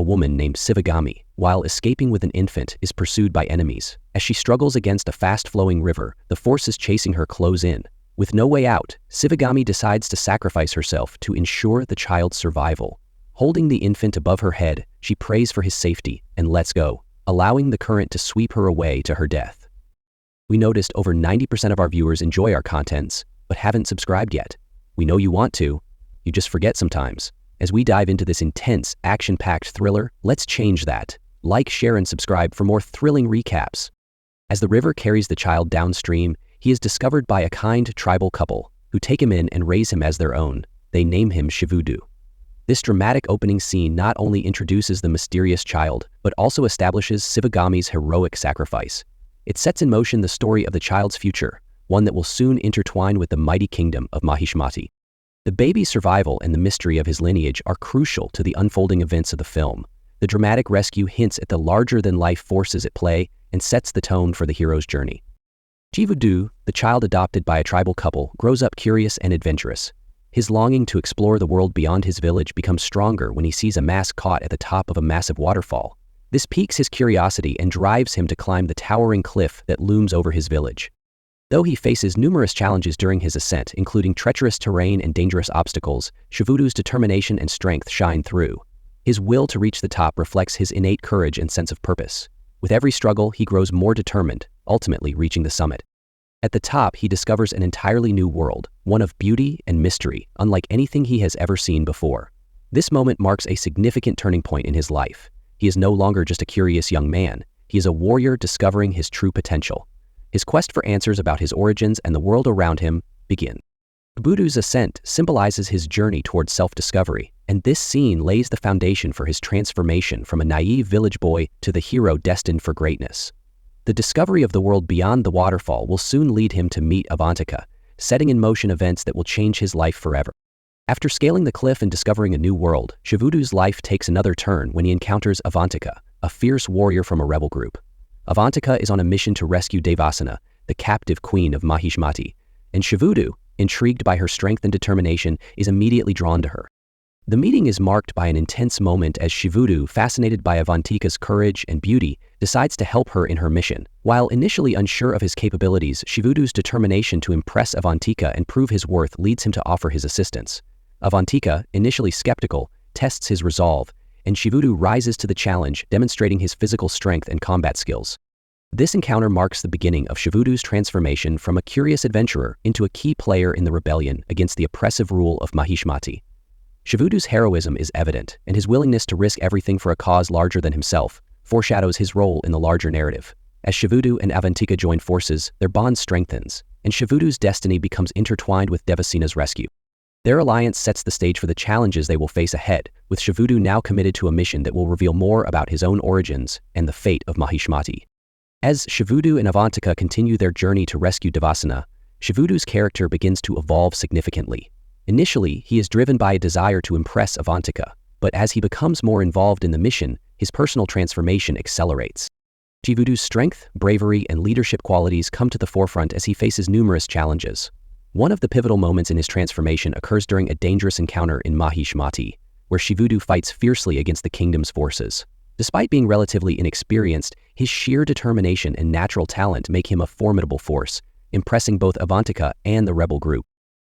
woman named Shivagami, while escaping with an infant, is pursued by enemies. As she struggles against a fast-flowing river, the forces chasing her close in. With no way out, Shivagami decides to sacrifice herself to ensure the child's survival. Holding the infant above her head, she prays for his safety and lets go, allowing the current to sweep her away to her death. We noticed over 90% of our viewers enjoy our contents, but haven't subscribed yet. We know you want to, you just forget sometimes. As we dive into this intense, action-packed thriller, let's change that. Like, share, and subscribe for more thrilling recaps. As the river carries the child downstream, he is discovered by a kind tribal couple who take him in and raise him as their own. They name him Shivudu. This dramatic opening scene not only introduces the mysterious child, but also establishes Shivagami's heroic sacrifice. It sets in motion the story of the child's future, one that will soon intertwine with the mighty kingdom of Mahishmati. The baby's survival and the mystery of his lineage are crucial to the unfolding events of the film. The dramatic rescue hints at the larger-than-life forces at play and sets the tone for the hero's journey. Shivudu, the child adopted by a tribal couple, grows up curious and adventurous. His longing to explore the world beyond his village becomes stronger when he sees a mask caught at the top of a massive waterfall. This piques his curiosity and drives him to climb the towering cliff that looms over his village. Though he faces numerous challenges during his ascent, including treacherous terrain and dangerous obstacles, Shivudu's determination and strength shine through. His will to reach the top reflects his innate courage and sense of purpose. With every struggle, he grows more determined, ultimately reaching the summit. At the top, he discovers an entirely new world, one of beauty and mystery, unlike anything he has ever seen before. This moment marks a significant turning point in his life. He is no longer just a curious young man. He is a warrior discovering his true potential. His quest for answers about his origins and the world around him begins. Shivudu's ascent symbolizes his journey towards self-discovery, and this scene lays the foundation for his transformation from a naive village boy to the hero destined for greatness. The discovery of the world beyond the waterfall will soon lead him to meet Avantika, setting in motion events that will change his life forever. After scaling the cliff and discovering a new world, Shivudu's life takes another turn when he encounters Avantika, a fierce warrior from a rebel group. Avantika is on a mission to rescue Devasena, the captive queen of Mahishmati, and Shivudu, intrigued by her strength and determination, is immediately drawn to her. The meeting is marked by an intense moment as Shivudu, fascinated by Avantika's courage and beauty, decides to help her in her mission. While initially unsure of his capabilities, Shivudu's determination to impress Avantika and prove his worth leads him to offer his assistance. Avantika, initially skeptical, tests his resolve, and Shivudu rises to the challenge, demonstrating his physical strength and combat skills. This encounter marks the beginning of Shivudu's transformation from a curious adventurer into a key player in the rebellion against the oppressive rule of Mahishmati. Shivudu's heroism is evident, and his willingness to risk everything for a cause larger than himself foreshadows his role in the larger narrative. As Shivudu and Avantika join forces, their bond strengthens, and Shivudu's destiny becomes intertwined with Devasena's rescue. Their alliance sets the stage for the challenges they will face ahead, with Shivudu now committed to a mission that will reveal more about his own origins and the fate of Mahishmati. As Shivudu and Avantika continue their journey to rescue Devasena, Shivudu's character begins to evolve significantly. Initially, he is driven by a desire to impress Avantika, but as he becomes more involved in the mission, his personal transformation accelerates. Shivudu's strength, bravery, and leadership qualities come to the forefront as he faces numerous challenges. One of the pivotal moments in his transformation occurs during a dangerous encounter in Mahishmati, where Shivudu fights fiercely against the kingdom's forces. Despite being relatively inexperienced, his sheer determination and natural talent make him a formidable force, impressing both Avantika and the rebel group.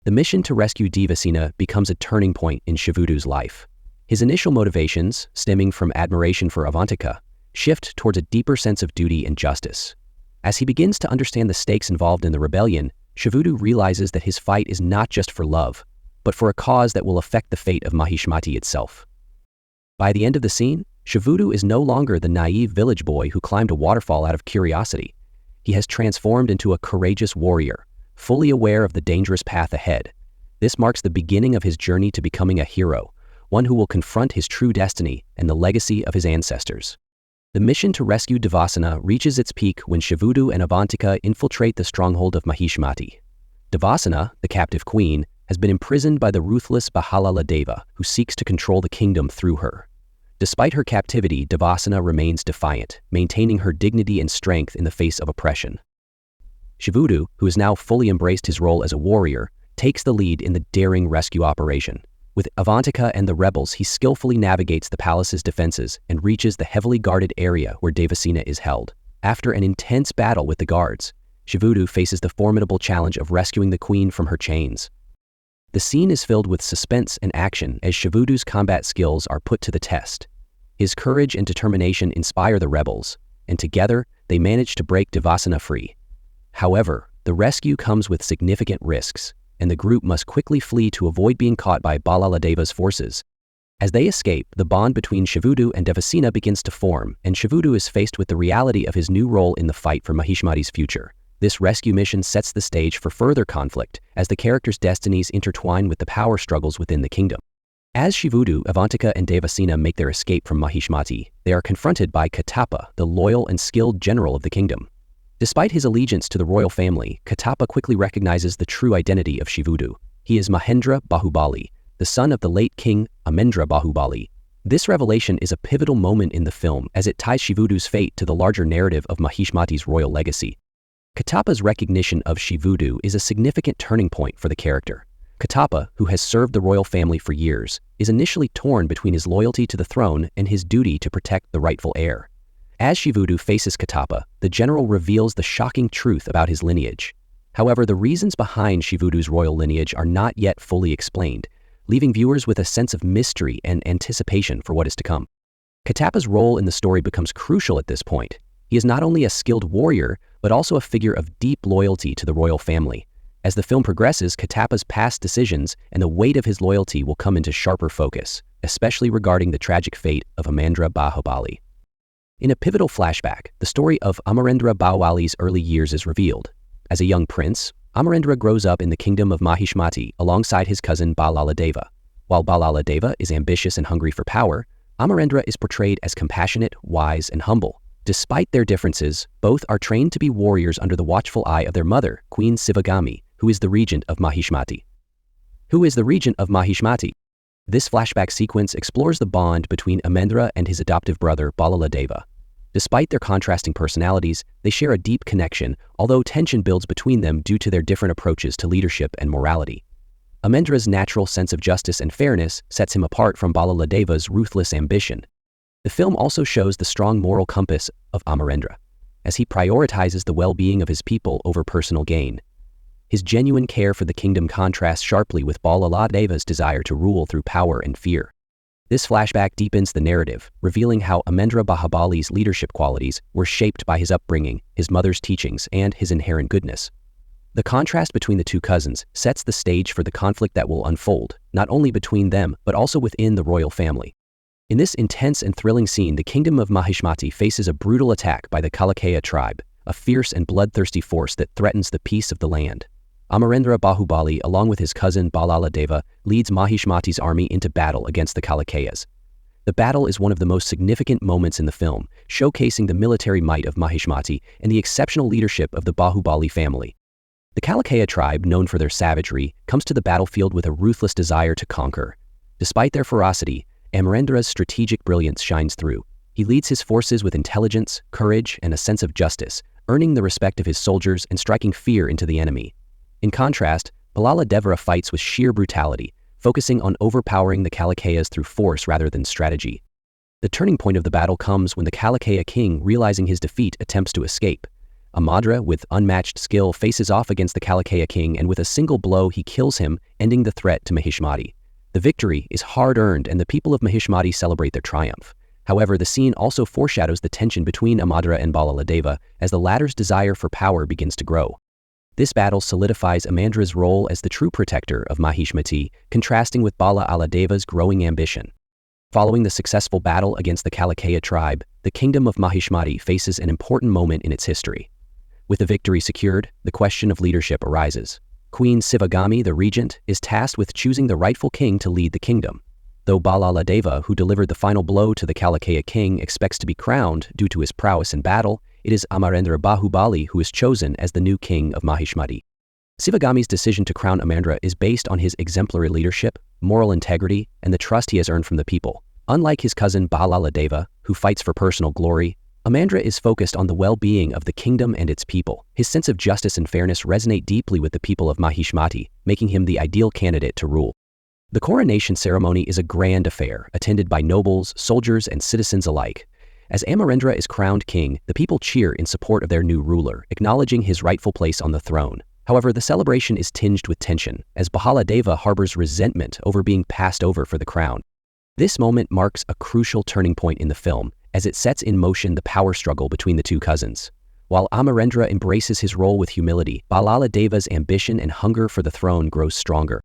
The mission to rescue Devasena becomes a turning point in Shivudu's life. His initial motivations, stemming from admiration for Avantika, shift towards a deeper sense of duty and justice. As he begins to understand the stakes involved in the rebellion, Shivudu realizes that his fight is not just for love, but for a cause that will affect the fate of Mahishmati itself. By the end of the scene, Shivudu is no longer the naive village boy who climbed a waterfall out of curiosity. He has transformed into a courageous warrior, fully aware of the dangerous path ahead. This marks the beginning of his journey to becoming a hero, one who will confront his true destiny and the legacy of his ancestors. The mission to rescue Devasena reaches its peak when Shivudu and Avantika infiltrate the stronghold of Mahishmati. Devasena, the captive queen, has been imprisoned by the ruthless Bahalaladeva, who seeks to control the kingdom through her. Despite her captivity, Devasena remains defiant, maintaining her dignity and strength in the face of oppression. Shivudu, who has now fully embraced his role as a warrior, takes the lead in the daring rescue operation. With Avantika and the rebels, he skillfully navigates the palace's defenses and reaches the heavily guarded area where Devasena is held. After an intense battle with the guards, Shivudu faces the formidable challenge of rescuing the queen from her chains. The scene is filled with suspense and action as Shivudu's combat skills are put to the test. His courage and determination inspire the rebels, and together they manage to break Devasena free. However, the rescue comes with significant risks, and the group must quickly flee to avoid being caught by Balaladeva's forces. As they escape, the bond between Shivudu and Devasena begins to form, and Shivudu is faced with the reality of his new role in the fight for Mahishmati's future. This rescue mission sets the stage for further conflict, as the characters' destinies intertwine with the power struggles within the kingdom. As Shivudu, Avantika, and Devasena make their escape from Mahishmati, they are confronted by Katappa, the loyal and skilled general of the kingdom. Despite his allegiance to the royal family, Katappa quickly recognizes the true identity of Shivudu. He is Amarendra Bahuubali, the son of the late king Amarendra Bahuubali. This revelation is a pivotal moment in the film as it ties Shivudu's fate to the larger narrative of Mahishmati's royal legacy. Katappa's recognition of Shivudu is a significant turning point for the character. Katappa, who has served the royal family for years, is initially torn between his loyalty to the throne and his duty to protect the rightful heir. As Shivudu faces Katappa, the general reveals the shocking truth about his lineage. However, the reasons behind Shivudu's royal lineage are not yet fully explained, leaving viewers with a sense of mystery and anticipation for what is to come. Katappa's role in the story becomes crucial at this point. He is not only a skilled warrior, but also a figure of deep loyalty to the royal family. As the film progresses, Katappa's past decisions and the weight of his loyalty will come into sharper focus, especially regarding the tragic fate of Amarendra Bahuubali. In a pivotal flashback, the story of Amarendra Bahuubali's early years is revealed. As a young prince, Amarendra grows up in the kingdom of Mahishmati alongside his cousin Balaladeva. While Balaladeva is ambitious and hungry for power, Amarendra is portrayed as compassionate, wise, and humble. Despite their differences, both are trained to be warriors under the watchful eye of their mother, Queen Shivagami, who is the regent of Mahishmati. This flashback sequence explores the bond between Amarendra and his adoptive brother Balaladeva. Despite their contrasting personalities, they share a deep connection, although tension builds between them due to their different approaches to leadership and morality. Amarendra's natural sense of justice and fairness sets him apart from Balaladeva's ruthless ambition. The film also shows the strong moral compass of Amarendra, as he prioritizes the well-being of his people over personal gain. His genuine care for the kingdom contrasts sharply with Balaladeva's desire to rule through power and fear. This flashback deepens the narrative, revealing how Amarendra Bahuubali's leadership qualities were shaped by his upbringing, his mother's teachings, and his inherent goodness. The contrast between the two cousins sets the stage for the conflict that will unfold, not only between them, but also within the royal family. In this intense and thrilling scene, the kingdom of Mahishmati faces a brutal attack by the Kalakaya tribe, a fierce and bloodthirsty force that threatens the peace of the land. Amarendra Bahuubali, along with his cousin Balaladeva, leads Mahishmati's army into battle against the Kalakayas. The battle is one of the most significant moments in the film, showcasing the military might of Mahishmati and the exceptional leadership of the Bahuubali family. The Kalakaya tribe, known for their savagery, comes to the battlefield with a ruthless desire to conquer. Despite their ferocity, Amarendra's strategic brilliance shines through. He leads his forces with intelligence, courage, and a sense of justice, earning the respect of his soldiers and striking fear into the enemy. In contrast, Balaladeva fights with sheer brutality, focusing on overpowering the Kalakayas through force rather than strategy. The turning point of the battle comes when the Kalakaya king, realizing his defeat, attempts to escape. Amarendra, with unmatched skill, faces off against the Kalakaya king, and with a single blow he kills him, ending the threat to Mahishmati. The victory is hard-earned, and the people of Mahishmati celebrate their triumph. However, the scene also foreshadows the tension between Amarendra and Balaladeva as the latter's desire for power begins to grow. This battle solidifies Amarendra's role as the true protector of Mahishmati, contrasting with Balaladeva's growing ambition. Following the successful battle against the Kalakaya tribe, the kingdom of Mahishmati faces an important moment in its history. With the victory secured, the question of leadership arises. Queen Shivagami, the regent, is tasked with choosing the rightful king to lead the kingdom. Though Balaladeva, who delivered the final blow to the Kalakaya king, expects to be crowned due to his prowess in battle, it is Amarendra Bahuubali who is chosen as the new king of Mahishmati. Shivagami's decision to crown Amarendra is based on his exemplary leadership, moral integrity, and the trust he has earned from the people. Unlike his cousin Balaladeva, who fights for personal glory, Amarendra is focused on the well-being of the kingdom and its people. His sense of justice and fairness resonate deeply with the people of Mahishmati, making him the ideal candidate to rule. The coronation ceremony is a grand affair, attended by nobles, soldiers, and citizens alike. As Amarendra is crowned king, the people cheer in support of their new ruler, acknowledging his rightful place on the throne. However, the celebration is tinged with tension, as Bahaladeva harbors resentment over being passed over for the crown. This moment marks a crucial turning point in the film, as it sets in motion the power struggle between the two cousins. While Amarendra embraces his role with humility, Bahaladeva's ambition and hunger for the throne grows stronger.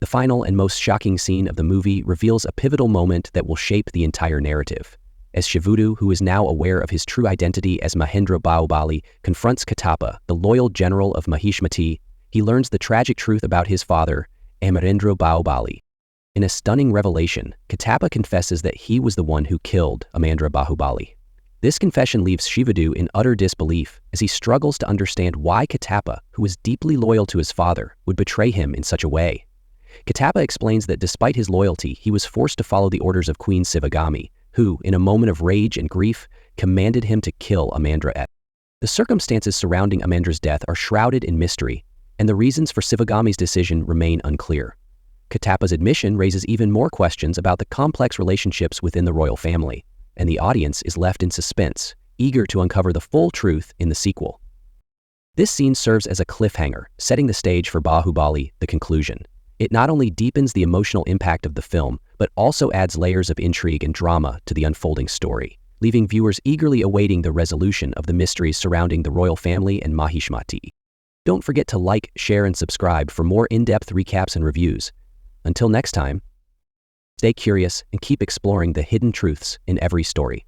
The final and most shocking scene of the movie reveals a pivotal moment that will shape the entire narrative. As Shivudu, who is now aware of his true identity as Amarendra Bahuubali, confronts Katappa, the loyal general of Mahishmati, he learns the tragic truth about his father, Amarendra Bahuubali. In a stunning revelation, Katappa confesses that he was the one who killed Amarendra Bahuubali. This confession leaves Shivudu in utter disbelief as he struggles to understand why Katappa, who was deeply loyal to his father, would betray him in such a way. Katappa explains that despite his loyalty, he was forced to follow the orders of Queen Shivagami, who, in a moment of rage and grief, commanded him to kill Amarendra. The circumstances surrounding Amarendra's death are shrouded in mystery, and the reasons for Shivagami's decision remain unclear. Katappa's admission raises even more questions about the complex relationships within the royal family, and the audience is left in suspense, eager to uncover the full truth in the sequel. This scene serves as a cliffhanger, setting the stage for Bahubali, the conclusion. It not only deepens the emotional impact of the film, but also adds layers of intrigue and drama to the unfolding story, leaving viewers eagerly awaiting the resolution of the mysteries surrounding the royal family and Mahishmati. Don't forget to like, share, and subscribe for more in-depth recaps and reviews. Until next time, stay curious and keep exploring the hidden truths in every story.